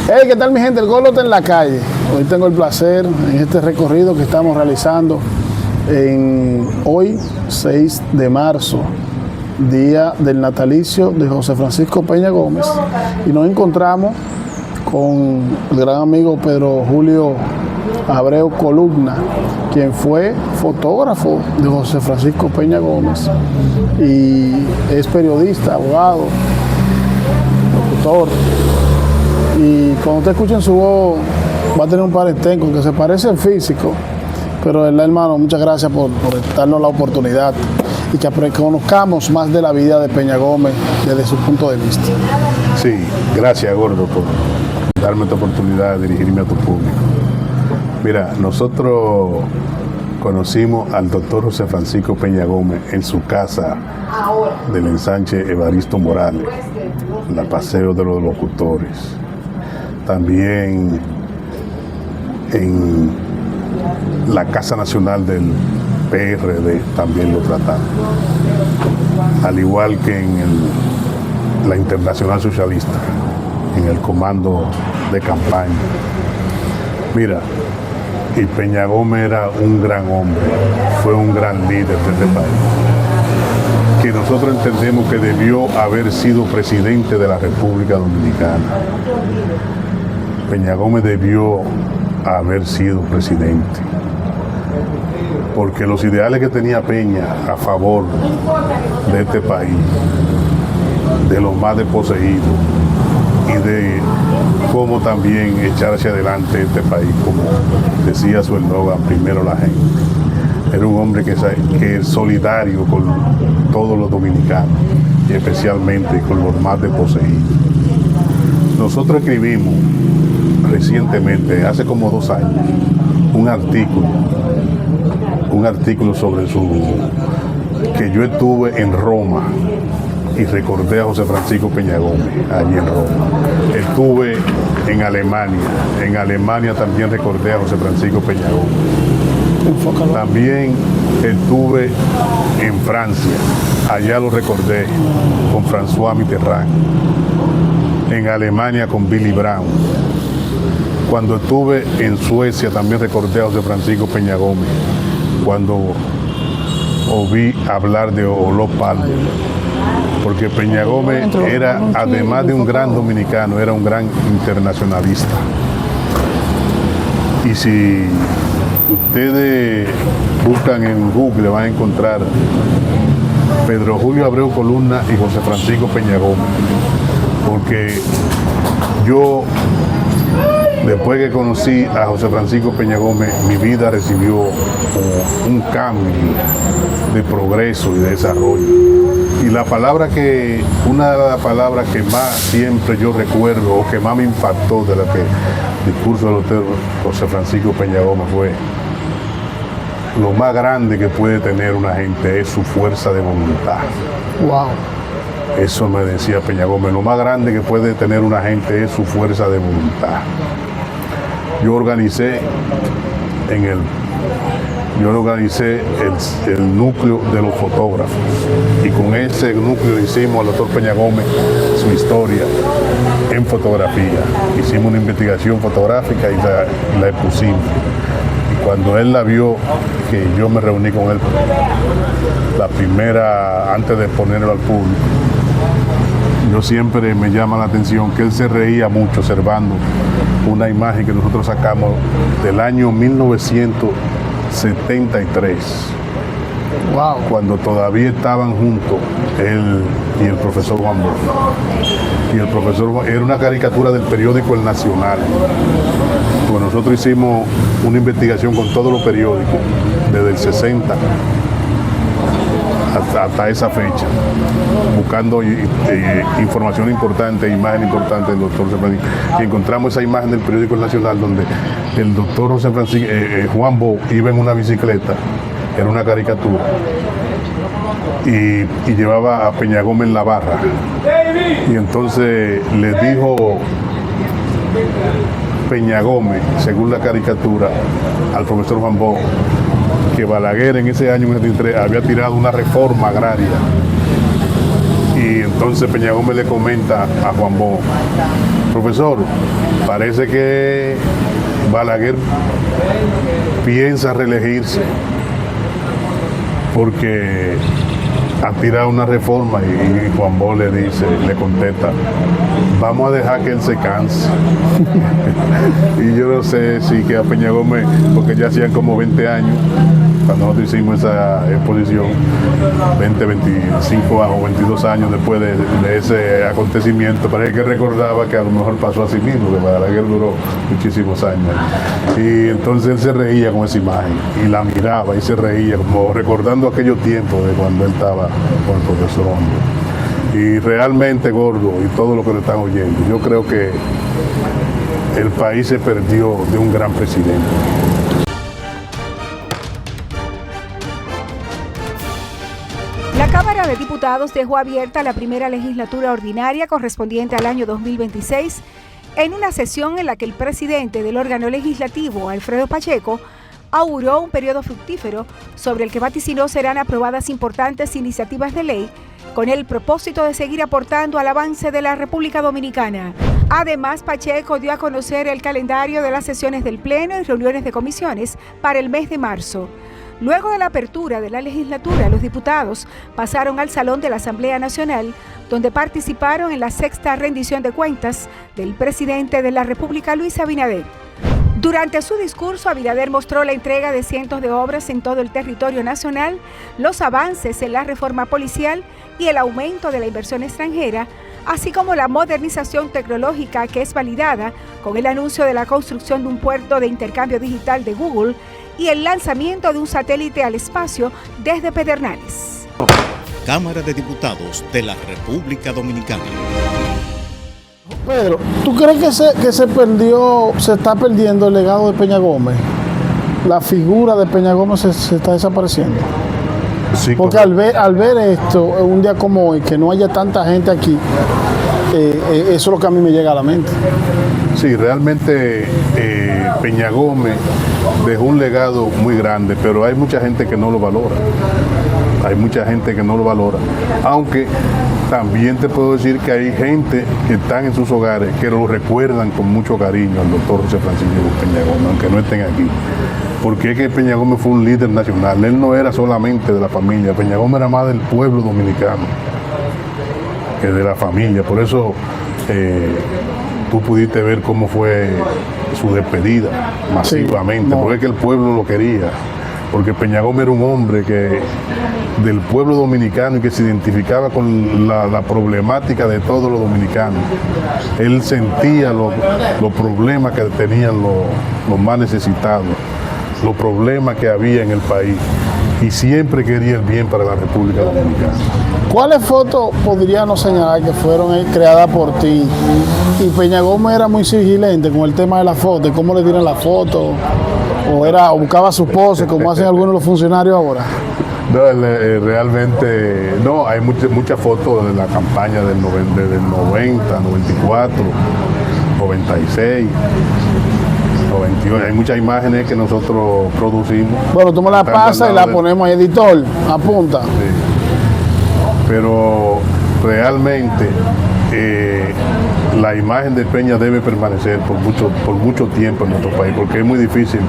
Hey, ¿qué tal mi gente? El Golo está en la calle. Hoy tengo el placer en este recorrido que estamos realizando hoy 6 de marzo, día del natalicio de José Francisco Peña Gómez, y nos encontramos con el gran amigo Pedro Julio Abreu Columna, quien fue fotógrafo de José Francisco Peña Gómez y es periodista, abogado, locutor. Y cuando usted escuchen su voz va a tener un parentesco que se parece en físico, pero de verdad, hermano, muchas gracias por darnos la oportunidad y que conozcamos más de la vida de Peña Gómez desde su punto de vista. Sí, gracias, Gordo, por darme esta oportunidad de dirigirme a tu público. Mira, nosotros conocimos al doctor José Francisco Peña Gómez en su casa del ensanche Evaristo Morales, la Paseo de los Locutores. También en la Casa Nacional del PRD también lo tratamos, al igual que en la Internacional Socialista, en el comando de campaña. Mira, y Peña Gómez era un gran hombre, fue un gran líder de este país, que nosotros entendemos que debió haber sido presidente de la República Dominicana. Peña Gómez debió haber sido presidente, porque los ideales que tenía Peña a favor de este país, de los más desposeídos y de cómo también echar hacia adelante este país, como decía su eslogan, primero la gente. Era un hombre que es solidario con todos los dominicanos y especialmente con los más desposeídos. Nosotros escribimos recientemente, hace como 2 años, un artículo sobre que yo estuve en Roma y recordé a José Francisco Peña Gómez allí en Roma. Estuve en Alemania también recordé a José Francisco Peña Gómez. También estuve en Francia, allá lo recordé con François Mitterrand. En Alemania con Willy Brandt. Cuando estuve en Suecia también recordé a José Francisco Peña Gómez, cuando oí hablar de Olof Palme, porque Peña Gómez era, además de un gran dominicano, era un gran internacionalista. Y si ustedes buscan en Google van a encontrar Pedro Julio Abreu Columna y José Francisco Peña Gómez, porque yo, después que conocí a José Francisco Peña Gómez, mi vida recibió un cambio de progreso y de desarrollo. Y una de las palabras que más siempre yo recuerdo o que más me impactó de el discurso del doctor José Francisco Peña Gómez fue: lo más grande que puede tener una gente es su fuerza de voluntad. Wow. Eso me decía Peña Gómez, lo más grande que puede tener una gente es su fuerza de voluntad. Yo organicé el núcleo de los fotógrafos y con ese núcleo hicimos al doctor Peña Gómez su historia en fotografía. Hicimos una investigación fotográfica y la expusimos. Y cuando él la vio, que yo me reuní con él, la primera, antes de ponerlo al público, yo siempre me llama la atención que él se reía mucho observando una imagen que nosotros sacamos del año 1973. Wow. Cuando todavía estaban juntos él y el profesor Juan Bo. Y el profesor era una caricatura del periódico El Nacional. Pues nosotros hicimos una investigación con todos los periódicos desde el 60 hasta esa fecha, buscando información importante, imagen importante del doctor José Francisco. Y encontramos esa imagen del periódico El Nacional donde el doctor José Francisco, Juan Bo, iba en una bicicleta, era una caricatura, y llevaba a Peña Gómez en la barra. Y entonces le dijo Peña Gómez, según la caricatura, al profesor Juan Bo, que Balaguer en ese año 73 había tirado una reforma agraria. Y entonces Peña Gómez le comenta a Juan Bo: profesor, Parece que Balaguer piensa reelegirse porque ha tirado una reforma y Juan Bosch le contesta, vamos a dejar que él se canse. Y yo no sé si que a Peña Gómez, porque ya hacían como 20 años, cuando nosotros hicimos esa exposición, 20, 25 o 22 años después de ese acontecimiento, parece que recordaba que a lo mejor pasó así mismo, que Balaguer duró muchísimos años. Y entonces él se reía con esa imagen, y la miraba y se reía, como recordando aquellos tiempos de cuando él estaba con el profesor Hondo. Y realmente, Gordo, y todo lo que le están oyendo, yo creo que el país se perdió de un gran presidente. La Cámara de Diputados dejó abierta la primera legislatura ordinaria correspondiente al año 2026 en una sesión en la que el presidente del órgano legislativo, Alfredo Pacheco, auguró un periodo fructífero sobre el que vaticinó serán aprobadas importantes iniciativas de ley con el propósito de seguir aportando al avance de la República Dominicana. Además, Pacheco dio a conocer el calendario de las sesiones del Pleno y reuniones de comisiones para el mes de marzo. Luego de la apertura de la legislatura, los diputados pasaron al Salón de la Asamblea Nacional, donde participaron en la sexta rendición de cuentas del presidente de la República, Luis Abinader. Durante su discurso, Abinader mostró la entrega de cientos de obras en todo el territorio nacional, los avances en la reforma policial y el aumento de la inversión extranjera, así como la modernización tecnológica que es validada con el anuncio de la construcción de un puerto de intercambio digital de Google y el lanzamiento de un satélite al espacio desde Pedernales. Cámara de Diputados de la República Dominicana. Pedro, ¿tú crees que se está perdiendo el legado de Peña Gómez? La figura de Peña Gómez se está desapareciendo. Sí, porque al ver esto, un día como hoy, que no haya tanta gente aquí, eso es lo que a mí me llega a la mente. Sí, realmente Peña Gómez dejó un legado muy grande, pero hay mucha gente que no lo valora. Hay mucha gente que no lo valora. Aunque también te puedo decir que hay gente que están en sus hogares que lo recuerdan con mucho cariño al doctor José Francisco Peña Gómez, aunque no estén aquí. Porque es que Peña Gómez fue un líder nacional. Él no era solamente de la familia. Peña Gómez era más del pueblo dominicano que de la familia. Por eso tú pudiste ver cómo fue su despedida masivamente, Sí, no. porque es que el pueblo lo quería. Porque Peña Gómez era un hombre que del pueblo dominicano y que se identificaba con la problemática de todos los dominicanos. Él sentía los problemas que tenían los más necesitados, los problemas que había en el país, y siempre quería el bien para la República Dominicana. ¿Cuáles fotos podríamos señalar que fueron creadas por ti? Y Peña Gómez era muy sigilante con el tema de la foto, cómo le tiran la foto, o buscaba su pose, como hacen algunos de los funcionarios ahora. No, realmente, no, hay muchas fotos de la campaña del 90, 94, 96, 98. Hay muchas imágenes que nosotros producimos. Bueno, tú me la pasas y la ponemos ahí, editor, apunta. Sí. Pero realmente la imagen de Peña debe permanecer por mucho tiempo en nuestro país, porque es muy difícil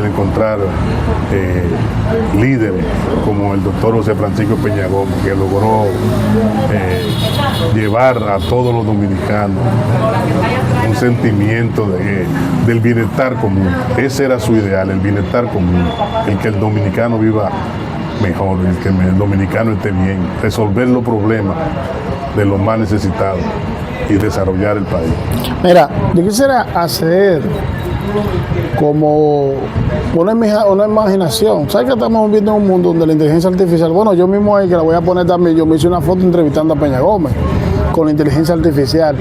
encontrar líderes como el doctor José Francisco Peña Gómez, que logró llevar a todos los dominicanos un sentimiento del bienestar común. Ese era su ideal, el bienestar común, el que el dominicano viva mejor, el que el dominicano esté bien, resolver los problemas de los más necesitados y desarrollar el país. Mira, yo quisiera hacer como una imaginación. ¿Sabes que estamos viviendo en un mundo donde la inteligencia artificial, bueno, yo mismo ahí que la voy a poner también, yo me hice una foto entrevistando a Peña Gómez con la inteligencia artificial.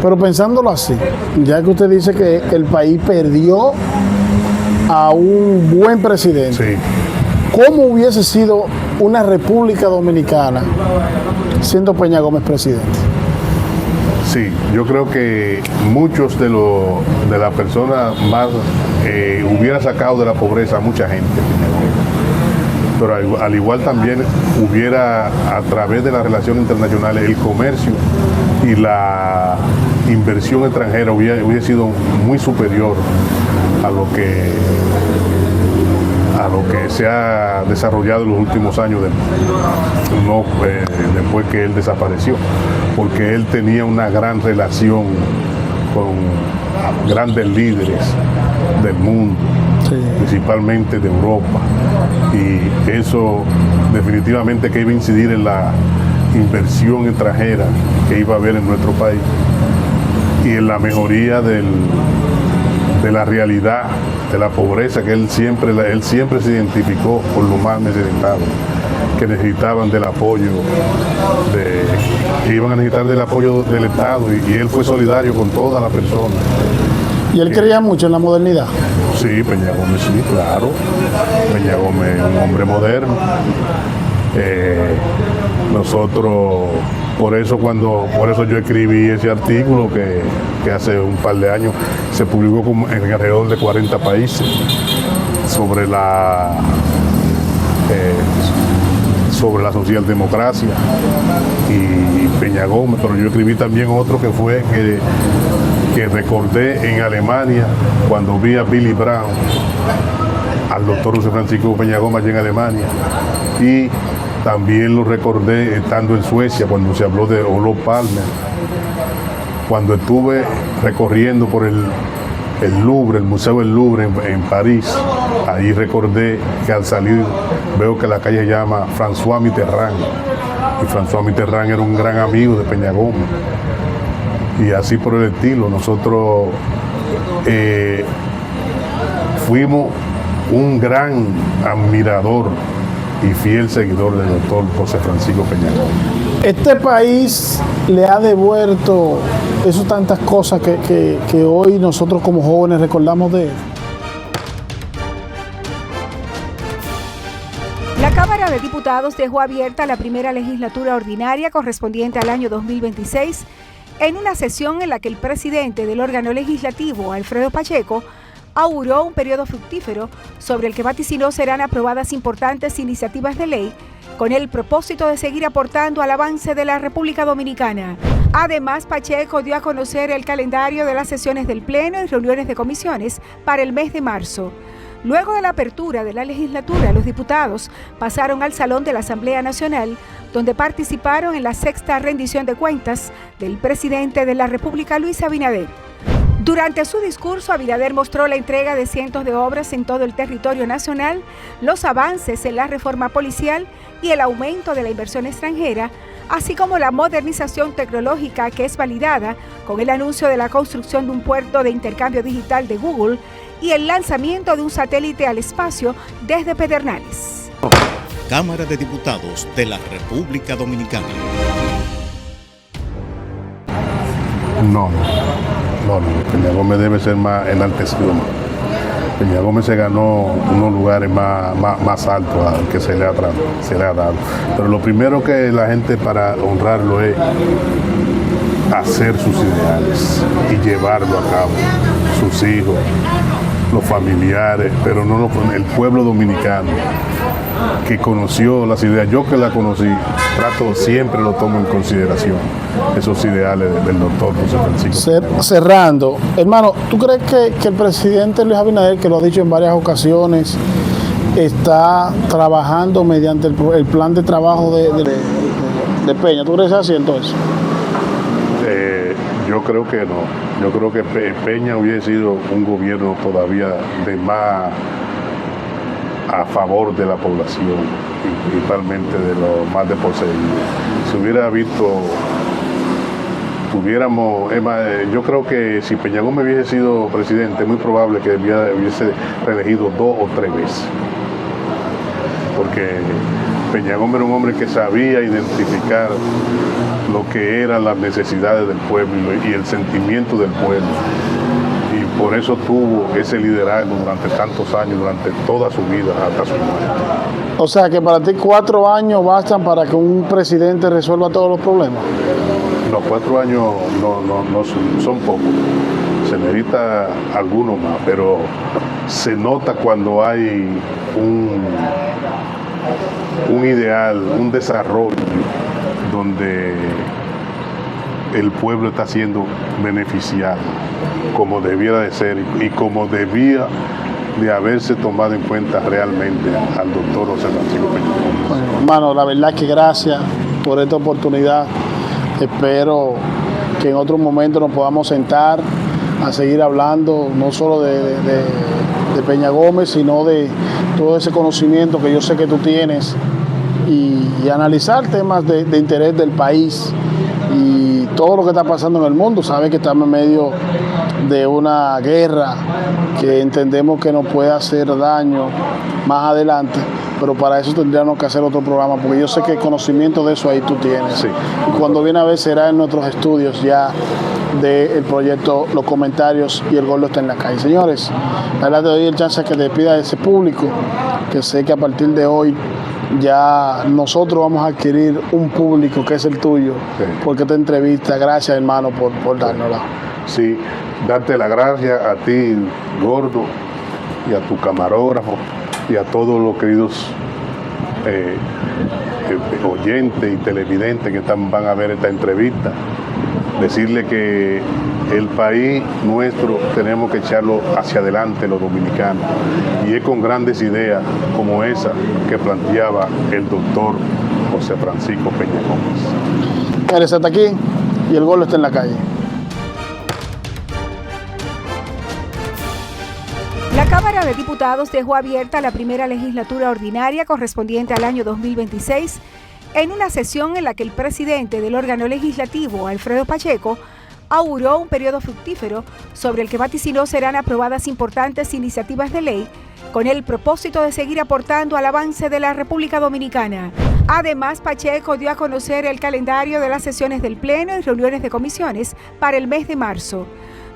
Pero pensándolo así, ya que usted dice que el país perdió a un buen presidente, Sí. ¿cómo hubiese sido una República Dominicana siendo Peña Gómez presidente? Sí, yo creo que muchos de las personas más hubiera sacado de la pobreza a mucha gente. Pero al igual también hubiera, a través de las relaciones internacionales, el comercio y inversión extranjera hubiese sido muy superior a lo que se ha desarrollado en los últimos años después que él desapareció, porque él tenía una gran relación con grandes líderes del mundo, sí, principalmente de Europa, y eso definitivamente que iba a incidir en la inversión extranjera que iba a haber en nuestro país y en la mejoría de la realidad de la pobreza, que él siempre se identificó por lo más necesitado, que necesitaban del apoyo, que iban a necesitar del apoyo del Estado, y él fue solidario con todas las personas. ¿Y él creía mucho en la modernidad? Sí, Peña Gómez, sí, claro. Peña Gómez es un hombre moderno. Nosotros, por eso yo escribí ese artículo que hace un par de años se publicó en alrededor de 40 países sobre la socialdemocracia y Peña Gómez, pero yo escribí también otro que fue que recordé en Alemania cuando vi a Willy Brandt, al doctor José Francisco Peña Gómez allí en Alemania, y también lo recordé estando en Suecia cuando se habló de Olof Palme, cuando estuve recorriendo por el Louvre, el Museo del Louvre en París. Ahí recordé que al salir veo que la calle se llama François Mitterrand, y François Mitterrand era un gran amigo de Peña Gómez, y así por el estilo. Nosotros fuimos un gran admirador y fiel seguidor del doctor José Francisco Peña Gómez. Este país le ha devuelto esas tantas cosas que hoy nosotros como jóvenes recordamos de él. La Cámara de Diputados dejó abierta la primera legislatura ordinaria correspondiente al año 2026 en una sesión en la que el presidente del órgano legislativo, Alfredo Pacheco, auguró un periodo fructífero sobre el que vaticinó serán aprobadas importantes iniciativas de ley con el propósito de seguir aportando al avance de la República Dominicana. Además, Pacheco dio a conocer el calendario de las sesiones del Pleno y reuniones de comisiones para el mes de marzo. Luego de la apertura de la legislatura, los diputados pasaron al Salón de la Asamblea Nacional, donde participaron en la sexta rendición de cuentas del presidente de la República, Luis Abinader. Durante su discurso, Abinader mostró la entrega de cientos de obras en todo el territorio nacional, los avances en la reforma policial y el aumento de la inversión extranjera, así como la modernización tecnológica que es validada con el anuncio de la construcción de un puerto de intercambio digital de Google y el lanzamiento de un satélite al espacio desde Pedernales. Cámara de Diputados de la República Dominicana. No, Peña Gómez debe ser más enaltecido. Peña Gómez se ganó unos lugares más altos al que se le ha dado. Pero lo primero que la gente, para honrarlo, es hacer sus ideales y llevarlo a cabo. Sus hijos, los familiares, pero no el pueblo dominicano que conoció las ideas. Yo que la conocí, siempre lo tomo en consideración, esos ideales del doctor José Francisco. Cerrando, hermano, ¿tú crees que el presidente Luis Abinader, que lo ha dicho en varias ocasiones, está trabajando mediante el plan de trabajo de Peña? ¿Tú crees que es cierto eso? Yo creo que no. Yo creo que Peña hubiese sido un gobierno todavía de más a favor de la población, y principalmente de los más desposeídos. Si hubiera visto, yo creo que si Peña Gómez hubiese sido presidente, es muy probable que hubiese reelegido 2 o 3 veces. Porque Peña Gómez era un hombre que sabía identificar lo que eran las necesidades del pueblo y el sentimiento del pueblo. Y por eso tuvo ese liderazgo durante tantos años, durante toda su vida, hasta su muerte. O sea que para ti 4 años bastan para que un presidente resuelva todos los problemas. Los 4 años no son pocos. Se necesita alguno más, pero se nota cuando hay un ideal, un desarrollo donde el pueblo está siendo beneficiado como debiera de ser y como debía de haberse tomado en cuenta realmente al doctor José Francisco Peña Gómez. Bueno, hermano, la verdad es que gracias por esta oportunidad. Espero que en otro momento nos podamos sentar a seguir hablando, no solo de Peña Gómez, sino de todo ese conocimiento que yo sé que tú tienes y analizar temas de interés del país y todo lo que está pasando en el mundo. Sabes que estamos en medio de una guerra que entendemos que nos puede hacer daño más adelante, pero para eso tendríamos que hacer otro programa, porque yo sé que el conocimiento de eso ahí tú tienes. Sí. Y cuando viene a ver será en nuestros estudios ya del proyecto, los comentarios y el Gordo está en la calle. Señores, la verdad te doy el chance que te despida de ese público, que sé que a partir de hoy ya nosotros vamos a adquirir un público que es el tuyo, sí, porque esta entrevista, gracias hermano por dárnosla. Sí, darte las gracias a ti, Gordo, y a tu camarógrafo, y a todos los queridos oyentes y televidentes que van a ver esta entrevista. Decirle que el país nuestro tenemos que echarlo hacia adelante los dominicanos, y es con grandes ideas como esa que planteaba el doctor José Francisco Peña Gómez. Eres hasta aquí y el Gordo está en la calle. La Cámara de Diputados dejó abierta la primera legislatura ordinaria correspondiente al año 2026 en una sesión en la que el presidente del órgano legislativo, Alfredo Pacheco, auguró un periodo fructífero sobre el que vaticinó serán aprobadas importantes iniciativas de ley con el propósito de seguir aportando al avance de la República Dominicana. Además, Pacheco dio a conocer el calendario de las sesiones del Pleno y reuniones de comisiones para el mes de marzo.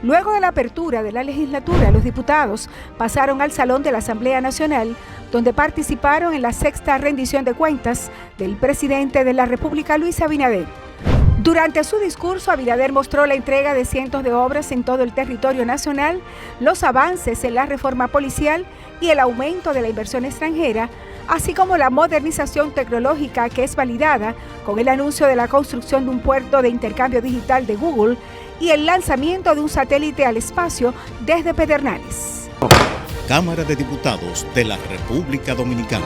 Luego de la apertura de la legislatura, los diputados pasaron al Salón de la Asamblea Nacional, donde participaron en la sexta rendición de cuentas del presidente de la República, Luis Abinader. Durante su discurso, Abinader mostró la entrega de cientos de obras en todo el territorio nacional, los avances en la reforma policial y el aumento de la inversión extranjera, así como la modernización tecnológica que es validada con el anuncio de la construcción de un puerto de intercambio digital de Google y el lanzamiento de un satélite al espacio desde Pedernales. Cámara de Diputados de la República Dominicana.